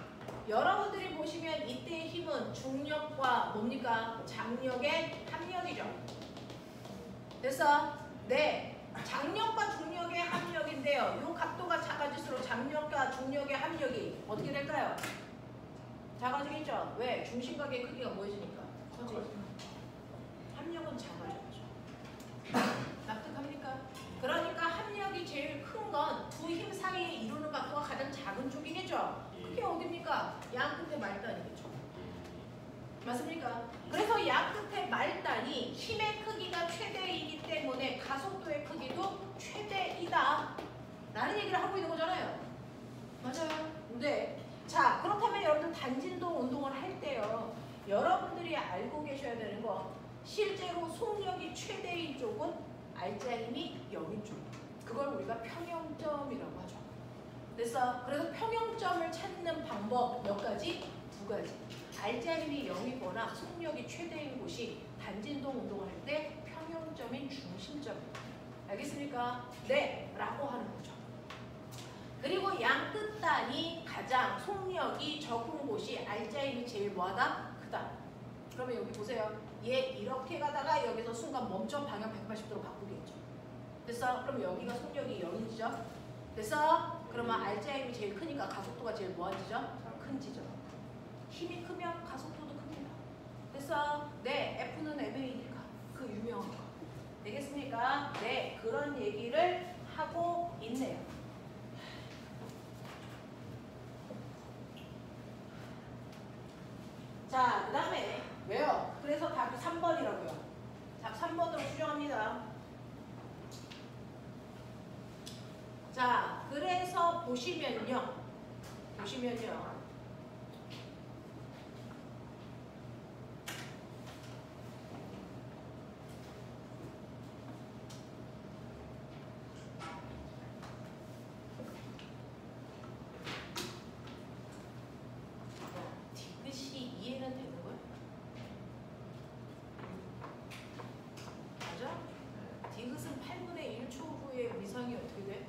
여러분들이 보시면 이때의 힘은 중력과 뭡니까? 장력의 합력이죠. 됐어? 네. 장력과 중력의 합력인데요. 이 각도가 작아질수록 장력과 중력의 합력이 어떻게 될까요? 작아지겠죠? 왜? 중심각의 크기가 뭐해지니까? 커지니까. 합력은 작아져야죠. 납득합니까? 그러니까 합력이 제일 큰 건 두 힘 사이에 이루는 각도가 가장 작은 쪽이겠죠? 그게 어딥니까? 양 끝에 말단이겠죠. 맞습니까? 그래서 양 끝에 말단이 힘의 크기가 최대이기 때문에 가속도의 크기도 최대이다 라는 얘기를 하고 있는 거잖아요. 맞아요. 네. 자, 그렇다면 여러분들 단진동 운동을 할 때요 여러분들이 알고 계셔야 되는 거 실제로 속력이 최대인 쪽은 알짜힘이 0인 쪽. 그걸 우리가 평형점이라고 하죠. 됐어? 그래서 평형점을 찾는 방법 몇 가지? 두 가지. 알짜힘이 0이거나 속력이 최대인 곳이 단진동 운동을 할 때 평형점인 중심점입니다. 알겠습니까? 네, 라고 하는 거죠. 그리고 양 끝단이 가장 속력이 적은 곳이 알짜힘이 제일 뭐하다? 크다. 그러면 여기 보세요. 얘 이렇게 가다가 여기서 순간 멈춰 방향 180도로 바꾸겠죠. 됐어? 그럼 여기가 속력이 0이죠? 됐어? 그러면 알짜힘이 제일 크니까 가속도가 제일 뭐하지죠? 큰 지점. 힘이 크면 가속도도 큽니다. 됐어? 네, F는 MA니까 그 유명한 거. 되겠습니까? 네, 그런 얘기를 하고 있네요. 자, 그 다음에 왜요? 그래서 답이 3번이라고요. 답 3번으로 수정합니다. 자, 그래서 보시면요. 디귿이 이해는 되는 거야? 맞아? 디귿은 8분의 1초 후에 위상이 어떻게 돼?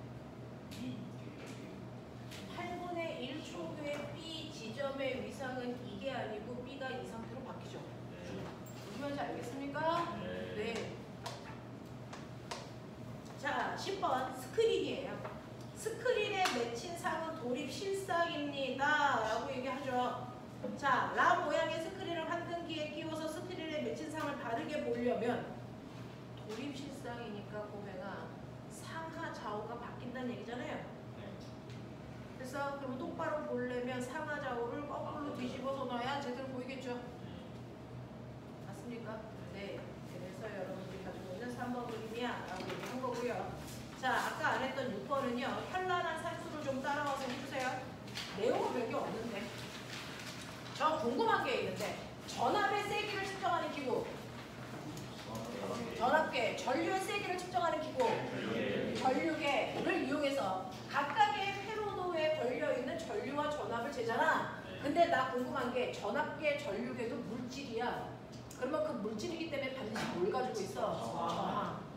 8분의 1초 후에 B 지점의 위상은 이게 아니고 B가 이 상태로 바뀌죠. 무슨 말인지 알겠습니까? 네. 자, 10번 스크린이에요. 스크린에 맺힌 상은 돌입 실상입니다. 라고 얘기하죠. 자, 라 모양의 스크린을 환등기에 끼워서 스크린에 맺힌 상을 다르게 보려면 돌입 실상이니까 고백아 상하 좌우가 바뀐다는 얘기잖아요. 그래서 그럼 똑바로 보려면 상하 좌우를 거꾸로 뒤집어서 놔야 제대로 보이겠죠. 맞습니까? 네. 그래서 여러분들이 가지고 있는 3번 그림이야 라고 얘기한 거고요. 자, 아까 안 했던 6번은요. 현란한 산수를 좀 따라와서 해주세요. 내용은 궁금한 게 있는데 전압의 세기를 측정하는 기구, 전압계, 전류의 세기를 측정하는 기구, 전류계를 이용해서 각각의 회로도에 걸려있는 전류와 전압을 재잖아. 근데 나 궁금한 게 전압계, 전류계도 물질이야. 그러면 그 물질이기 때문에 반드시 뭘 가지고 있어? 저항.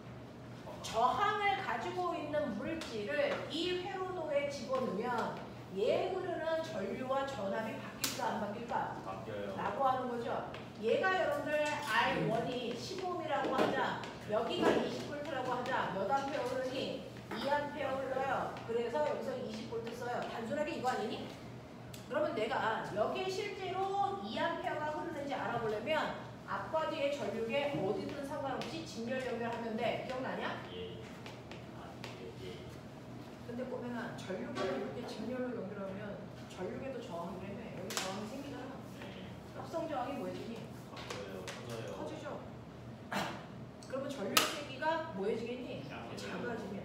저항을 가지고 있는 물질을 이 회로도에 집어넣으면 얘 흐르는 전류와 전압이 바뀔까 안 바뀔까? 바뀌어요. 라고 하는 거죠. 얘가 여러분들 R1이 15ohm이라고 하자. 여기가 20V라고 하자. 몇 암페어 흐르니? 2A 흘러요. 그래서 여기서 20V 써요. 단순하게 이거 아니니? 그러면 내가 여기에 실제로 2A가 흐르는지 알아보려면 앞과 뒤에 전류계 어디든 상관없이 직렬 연결하면 돼. 기억나냐? 예. 근데 꼬맹아 전류계를 이렇게 직렬로 연결하면 전류계도 저항을 해. 여기 저항이 생기잖아. 합성 저항이 뭐해지니? 바뀌어요. 터져요. 커지죠. 그러면 전류의 세기가 뭐해지겠니? 작아지면.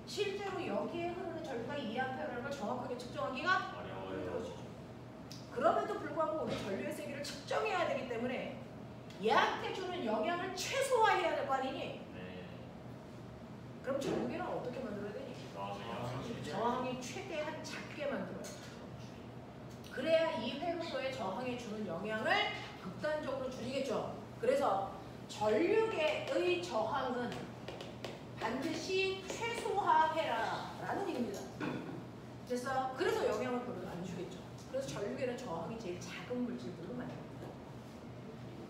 실제로 여기에 흐르는 전류가 2A라는 걸 정확하게 측정하기가 어려워요. 힘들어지죠. 그럼에도 불구하고 우리 전류의 세기를 측정해야 되기 때문에 얘한테 주는 영향을 최소화해야 될 거 아니니? 네. 그럼 전류계는 어떻게 만들어야 되니? 저항이 최대한 작게 만들어야 돼. 그래야 이 회로도의 저항에 주는 영향을 극단적으로 줄이겠죠. 그래서 전류계의 저항은 반드시 최소화해라 라는 얘기입니다. 그래서 영향을 별로 안 주겠죠. 그래서 전류계는 저항이 제일 작은 물질들로 만듭니다.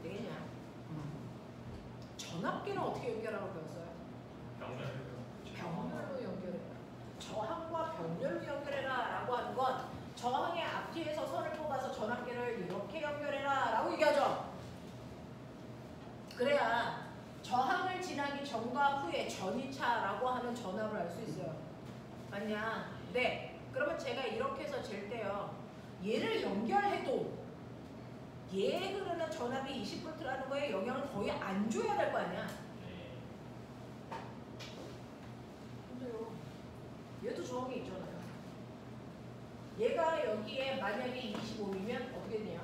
되겠냐? 전압계는 어떻게 연결하라고 배웠어요? 병렬로 연결해라. 저항과 병렬로 연결해라 라고 하는 건 저항의 앞뒤에서 선을 뽑아서 전압계를 이렇게 연결해라 라고 얘기하죠. 그래야 저항을 지나기 전과 후에 전이차라고 하는 전압을 알 수 있어요. 맞냐? 네. 그러면 제가 이렇게 해서 잴 때요. 얘를 연결해도 얘에 흐르는 전압이 20V라는 거에 영향을 거의 안 줘야 될 거 아니야. 근데요. 얘도 저항이 있잖아요. 얘가 여기에 만약에 25이면 어떻게 되냐?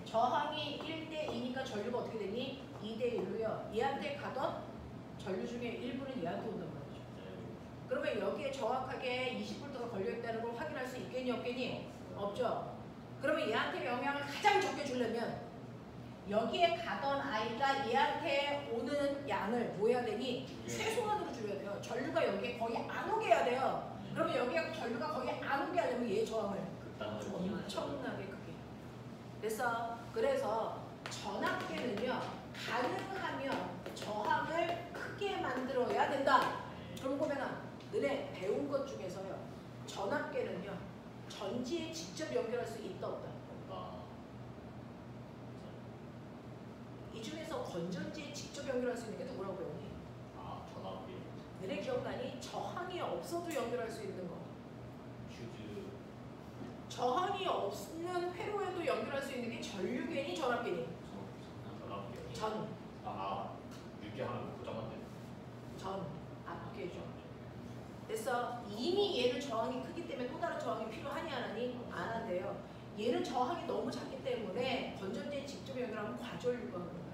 저항이 1대2니까 전류가 어떻게 되니? 2대1로요. 얘한테 가던 전류 중에 일부는 얘한테 온단 말이죠. 그러면 여기에 정확하게 20V가 걸려있다는 걸 확인할 수 있겠니 없겠니? 없죠. 그러면 얘한테 영향을 가장 적게 주려면 여기에 가던 아이가 얘한테 오는 양을 뭐 해야 되니? 최소한으로 줄여야 돼요. 전류가 여기에 거의 안 오게 해야 돼요. 그러면 여기에 전류가 거의 안 오게 하려면 얘 저항을 엄청나게 크게. 그래서 전압계는요. 가능하면 저항을 크게 만들어야 된다. 그럼 보면은 너네 배운 것 중에서요. 전압계는요. 전지에 직접 연결할 수 있다 없다? 이 중에서 건전지에 직접 연결할 수 있는 게 누구라고 배우니? 전압이. 너네 기억나니? 저항이 없어도 연결할 수 있는 거. 퓨즈. 저항이 없는 회로에도 연결할 수 있는 게 전류계니 전압계니? 전압이. 전. 유기하는 고정한데. 전. 앞계죠. 그래서 이미 얘는 저항이 크기 때문에 또 다른 저항이 필요하니 안 하니? 안 한대요. 얘는 저항이 너무 작기 때문에 건전지에 직접 연결하면 과전류가 흐르는 거예요.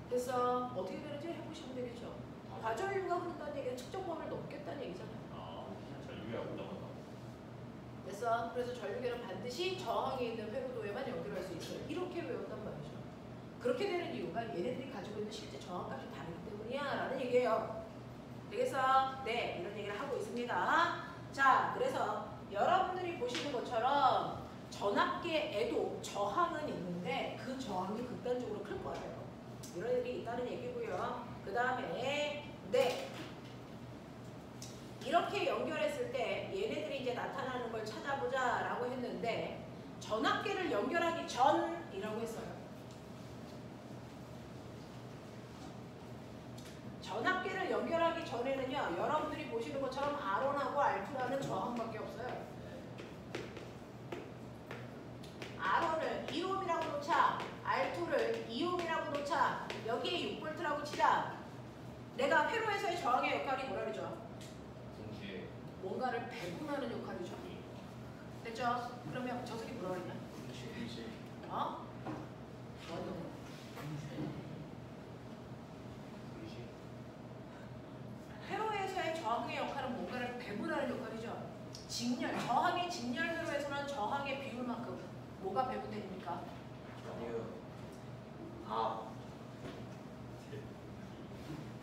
그래서 어떻게 되는지 해보시면 되겠죠. 과전류가 흐른다는 얘기는 측정 범위를 넘겠다는 얘기잖아요. 전류가 고정한다. 그래서 전류계는 반드시 저항이 있는 회로도에만 연결할 수 있어요. 이렇게 외웠단 말이죠. 그렇게 되는 이유가 얘네들이 가지고 있는 실제 저항값이 다르기 때문이야 라는 얘기예요. 되겠어? 네, 이런 얘기를 하고 있습니다. 자, 그래서 여러분들이 보시는 것처럼 전압계에도 저항은 있는데 그 저항이 극단적으로 클 거예요. 이런 일이 있다는 얘기고요. 그 다음에 네, 이렇게 연결했을 때 얘네들이 이제 나타나는 걸 찾아보자 라고 했는데 전압계를 연결하기 전이라고 했어요. 전압계를 연결하기 전에는요. 여러분들이 보시는 것처럼 R1하고 R2라는 저항밖에 없어요. R1을 2ohm이라고 놓자. R2를 2ohm이라고 놓자. 여기에 6V라고 치자. 내가 회로에서의 저항의 역할이 뭐라 그러죠? 뭔가를 배분하는 역할이죠. 됐죠? 그러면 저 새끼 뭐라 그랬냐? 어? 뭐였던 회로에서의 저항의 역할은 뭔가를 배분하는 역할이죠. 직렬, 저항의 직렬 회로에서는 저항의 비율만큼 뭐가 배분됩니까? 아니요. 아.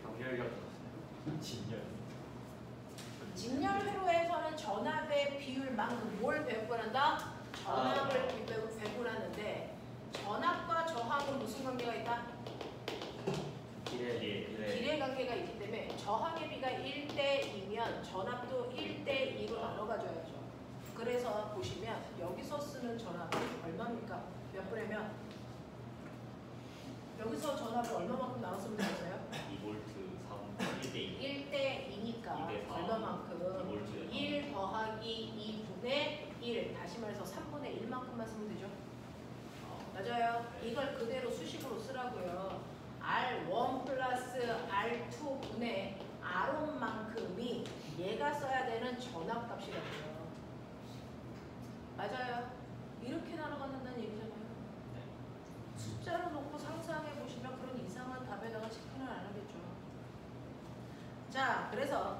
병렬력. 진열. 직렬 회로에서는 전압의 비율만큼 뭘 배분한다? 전압을 배분하는데 전압과 저항은 무슨 관계가 있다? 비례 관계가 있기 때문에 저항의 비가 1대2면 전압도 1대2로 나눠가줘야죠. 그래서 보시면 여기서 쓰는 전압은 얼마입니까? 몇 분이면? 여기서 전압을 얼마만큼 나눴으면 되겠어요? 2V 3 1대2 1대2니까 2대4. 얼마만큼? 2V 1 더하기 2분의 1 다시 말해서 3분의 1만큼만 쓰면 되죠. 맞아요. 이걸 그대로 수식으로 쓰라고요. R1 플러스 R2분의 R1만큼이 얘가 써야 되는 전압값이라고요. 맞아요. 이렇게 나눠간다는 얘기잖아요. 숫자로 놓고 상상해 보시면 그런 이상한 답에다가 체크는 안 하겠죠. 자, 그래서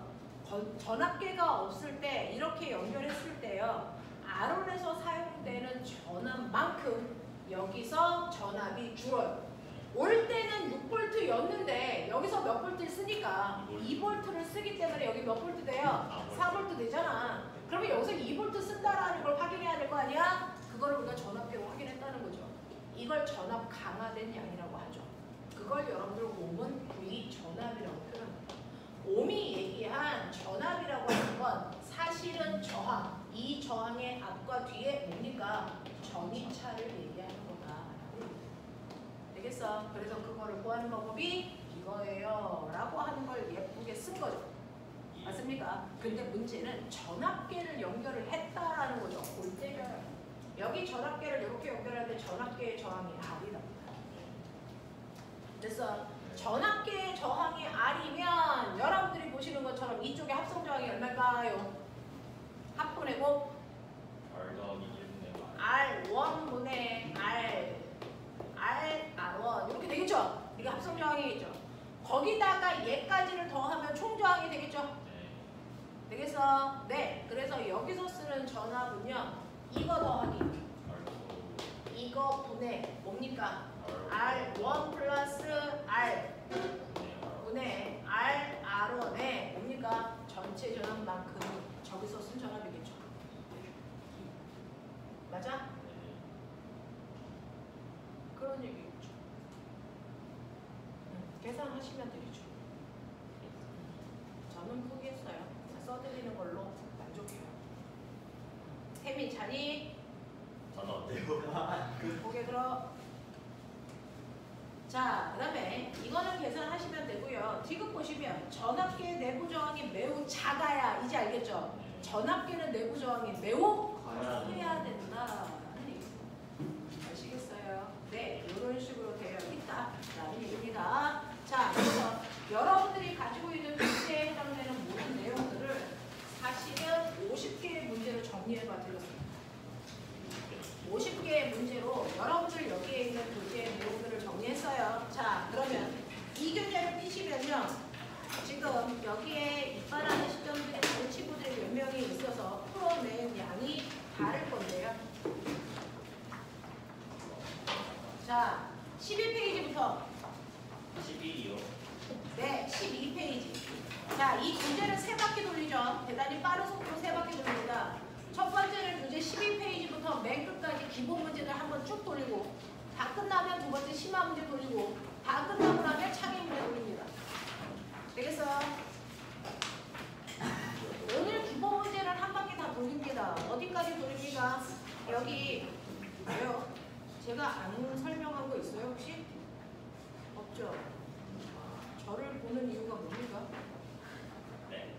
전압계가 없을 때 이렇게 연결했을 때요. R1에서 사용되는 전압만큼 여기서 전압이 줄어요. 올 때는 6V였는데 여기서 몇 볼트 쓰니까 2V를 쓰기 때문에 여기 몇 볼트 돼요? 4V 되잖아. 그러면 여기서 2V 쓴다라는 걸 확인해야 될 거 아니야? 그걸 우리가 전압계로 확인했다는 거죠. 이걸 전압 강화된 양이라고 하죠. 그걸 여러분들 옴은 V 전압이라고 표현합니다. 옴이 얘기한 전압이라고 하는 건 사실은 저항, 이 저항의 앞과 뒤에 뭡니까? 전이차를 얘기하는 거다. 되겠어? 그래서 그거를 구하는 방법이 이거예요 라고 하는 걸 예쁘게 쓴 거죠. 맞습니까? 근데 문제는 전압계를 연결을 했다라는 거죠. 골 때려요. 여기 전압계를 이렇게 연결하는데 전압계의 저항이 R이랍니다. 됐어? 전압계의 저항이 R이면 여러분들이 보시는 것처럼 이쪽에 합성 저항이 얼마일까요? 합분해고 R 더하기 1분의 R1분의 R1 이렇게 되겠죠? 이게 합성 저항이겠죠? 거기다가 얘까지를 더하면 총 저항이 되겠죠? 되겠어? 네. 그래서 여기서 쓰는 전압은요. 이거 더하기 이거 분의 뭡니까? R1 플러스 R 분의 R1에 뭡니까? 전체 전압만큼 저기서 쓴 전압이겠죠. 맞아? 그런 얘기겠죠. 계산하시면 되겠죠. 저는 포기했어요. 써드리는 걸로 만족해요. 혜민 자니? 저는 어때요? 고개 들어. 자, 그 다음에 이거는 계산하시면 되고요. 지금 보시면 전압계 내부 저항이 매우 작아야 이제 알겠죠? 전압계는 내부 저항이 매우 커야 된다. 아시겠어요? 네, 이런 식으로 되어 있다라는 얘기입니다. 자, 그래서 여러분들이 가지고 있는 문제에 해당되는 모든 내용들을 사실은 50개의 문제로 정리해봐 드렸습니다. 50개의 문제로 여러분들 여기에 있는 교재의 내용들을 정리했어요. 자, 그러면 이 교재를 띄시면요. 지금 여기에 입발하는 시점들이 다른 친구들이 몇 명이 있어서 풀어낸 양이 다를 건데요. 자, 11페이지부터 12이요. 네, 12페이지. 자, 이 교재를 3바퀴 돌리죠. 대단히 빠른 속도로 3바퀴 돌립니다. 첫 번째는 교재 12페이지부터 맨 끝까지 기본 문제들 한번 쭉 돌리고 다 끝나면 두 번째 심화 문제 돌리고 다 끝나고 나면 창의 문제 돌립니다. 되겠어요? 오늘 기본 문제를 한 바퀴 다 돌립니다. 어디까지 돌립니까? 여기 왜요? 제가 안 설명한 거 있어요 혹시? 없죠? 저를 보는 이유가 뭡니까? 네.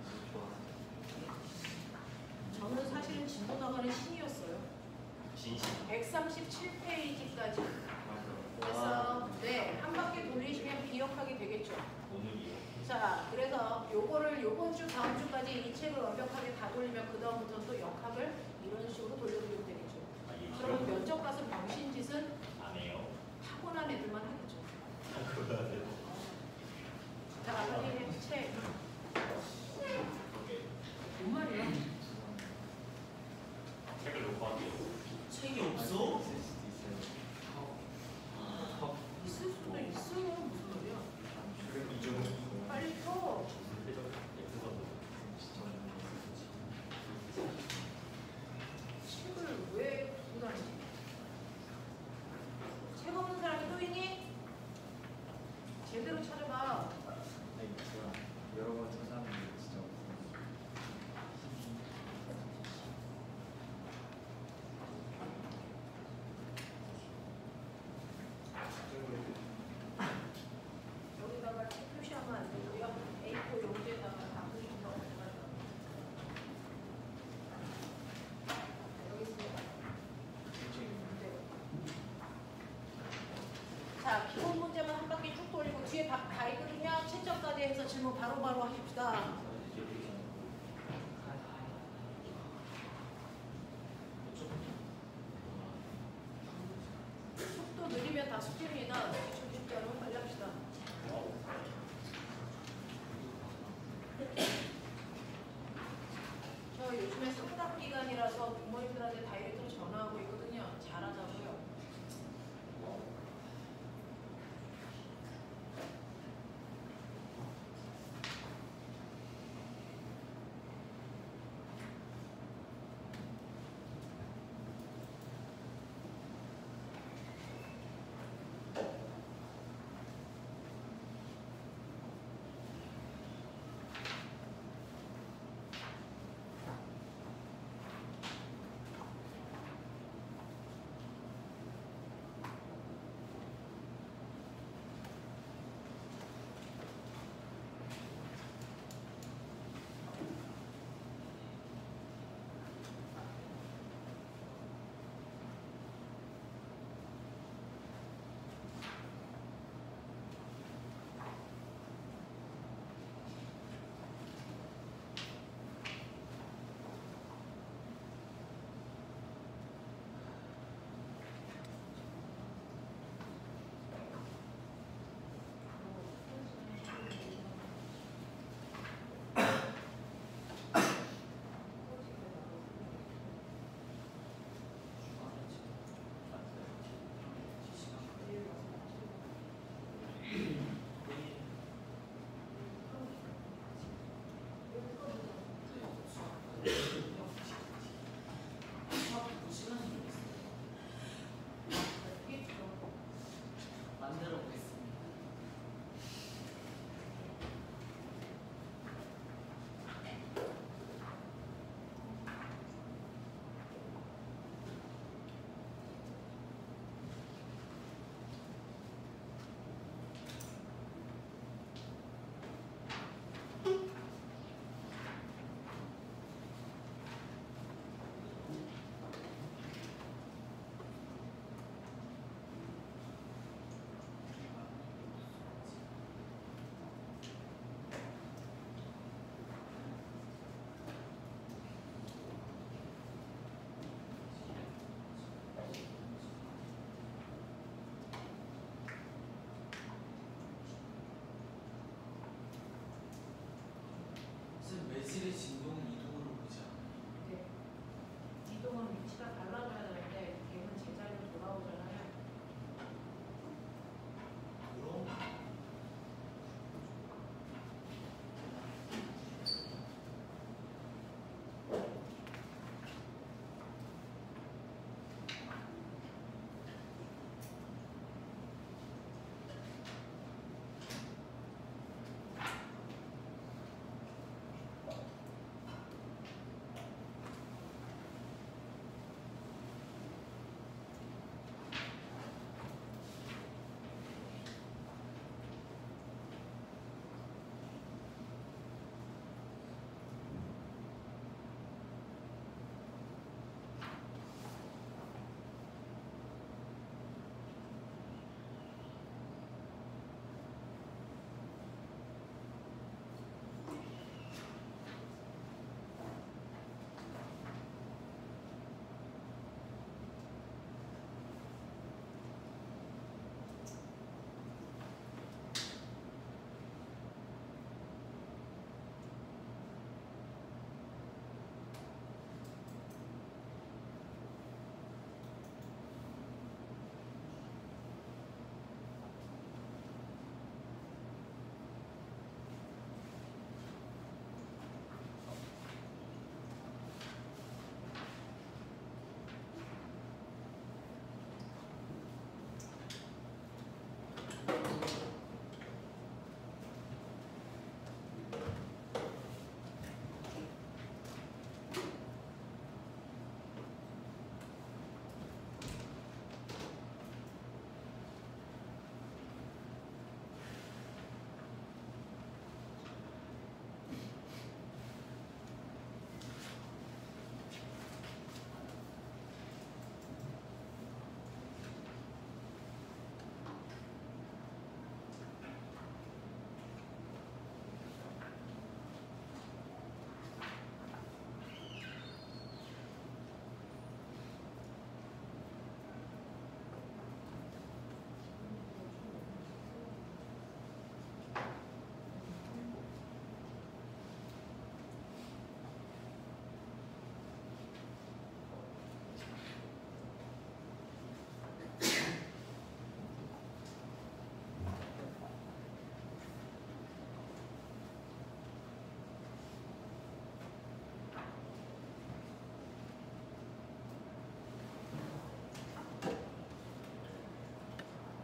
저는 사실은 진도 나가는 신이었어요. 진심. 137페이지까지. 그래서 네, 한 바퀴 돌리시면 기억하게 되겠죠. 오늘이요. 자, 그래서 요거를 요번 주 다음 주까지 이 책을 완벽하게 다 돌리면 그 다음부터는 또 역학을 이런 식으로 돌려드리면 되겠죠. 아, 이 그러면 면접 가서 병신짓은 안 해요. 타고난 애들만 하겠죠. 그거야 돼요. 자, 여기 책. 오케이. 뭔 말이야? 책을 놓고 할게요. 책이 없어? 있을 수도 있어요. 무슨 말이야? 이중. 빨리 펴. 책을 왜 두고 다니지? 책 없는 사람이 또 있니? 제대로 찾아봐. 아니 제가 여러 번 찾아봤는데 진짜 없어요. 여기다가 책 표시하면 안 되고요. A4 용지에다가 다 그리면서 여기 있습니다. 네. 자, 기본 문제만 한 바퀴 쭉 돌리고 뒤에 다 있거든요. 채점까지 해서 질문 바로바로 하십시다. 속도 느리면 다 숙제입니다.